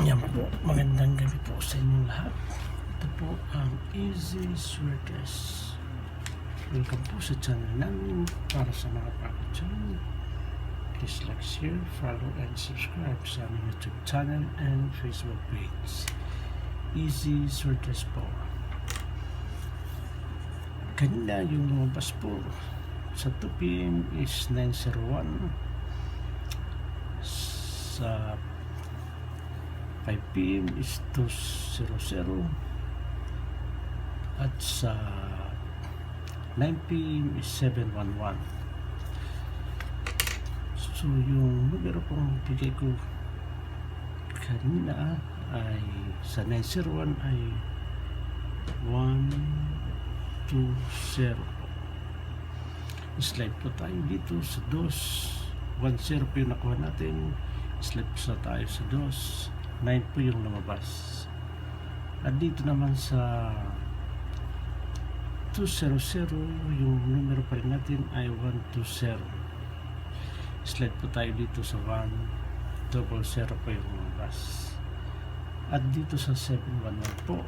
Yan po, magandang gabi po sa inyong lahat. Ito po ang Easy Sweaters. Welcome po sa channel namin. Para sa mga bago dyan, please like, share, follow, and subscribe sa aming YouTube channel and Facebook page. Easy Sweaters po. Kanina yung lumabas po sa 2 PM is 901. Sa 5 PM is 200 at sa 9 PM is 711. So yung numero pong bigay ko kanina ay sa 901 ay 120. Slide po tayo dito sa 210 po yung nakuha natin. Slide po sa tayo sa 9 po yung lumabas. At dito naman sa 200 yung numero pa rin natin ay 120. Slide po tayo dito sa 100 po yung lumabas. At dito sa 711 po,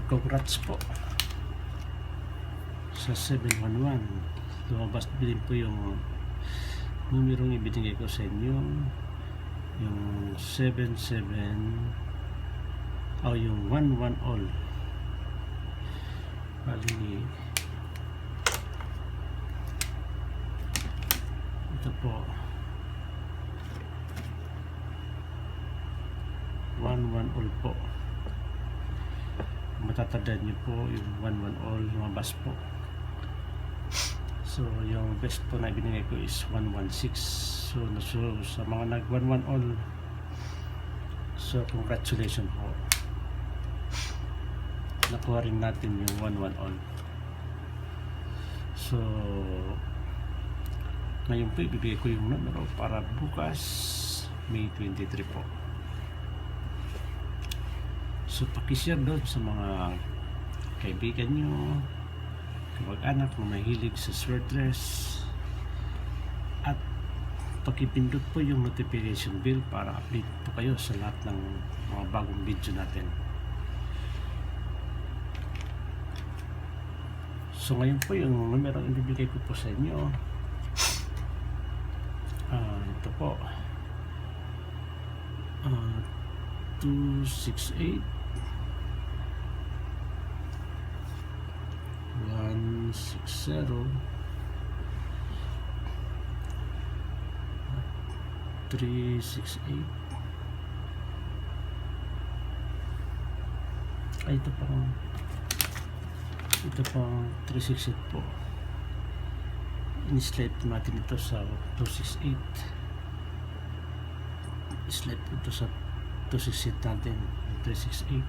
congrats po sa 711. Lumabas din po yung numerong ibinigay ko sa inyo, yung 77 o yung 11 all. Bali ito po 11 all po. Matatandaan nyo po yung 11 all lumabas po. So yung best po na binigay ko is 116. So sa mga nag 11 all, so congratulations po, nakuha rin natin yung 11 all. So ngayon po ibibigay ko yung numero para bukas May 23 po. So pakishare doon sa mga kaibigan nyo, mag-anak na mahilig sa sweaters, at pakipindot po yung notification bell para update po kayo sa lahat ng mga bagong video natin. So ngayon po yung numero ang ibibigay ko po sa inyo, ito po 268 160 368. Ay, ito pang 368 po. In-slide po natin ito sa 268. Slide po ito sa 268 natin, 368.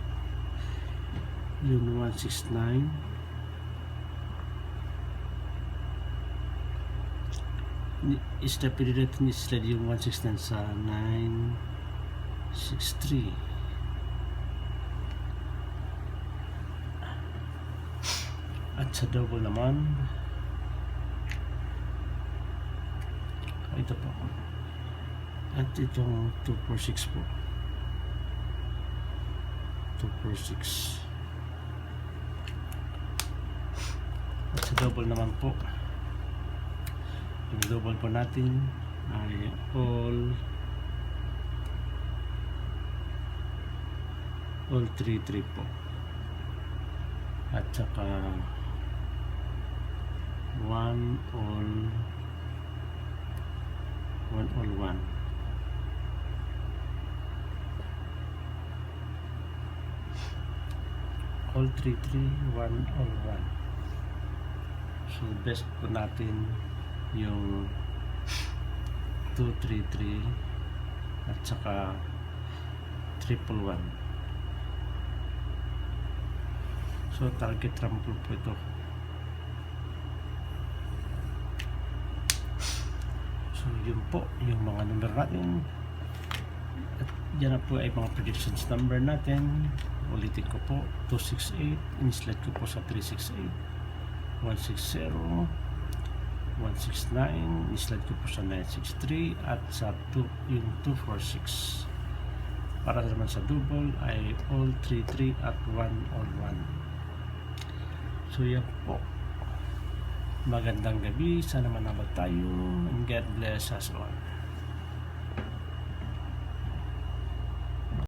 Yung 169. I-step din natin i-slide yung 169 sa 963. At sa double naman, ito po. At itong 246 po. 246. At sa double naman po, yung double po natin ay all 33 po. At saka 1 all 1 all 33 1 all 1. So best po natin yung 233 at saka 111. So target rumble po ito. So yun po yung mga number natin, at yan na po ay mga predictions number natin. Ulitin ko po, 268, in-slide ko po sa 368, 160, 169, islide ko po sa 963 at sa 2, yung 246. Para naman sa double ay all 33 at 1 all 1. So yan po. Magandang gabi, sana manabag tayo, and God bless us all.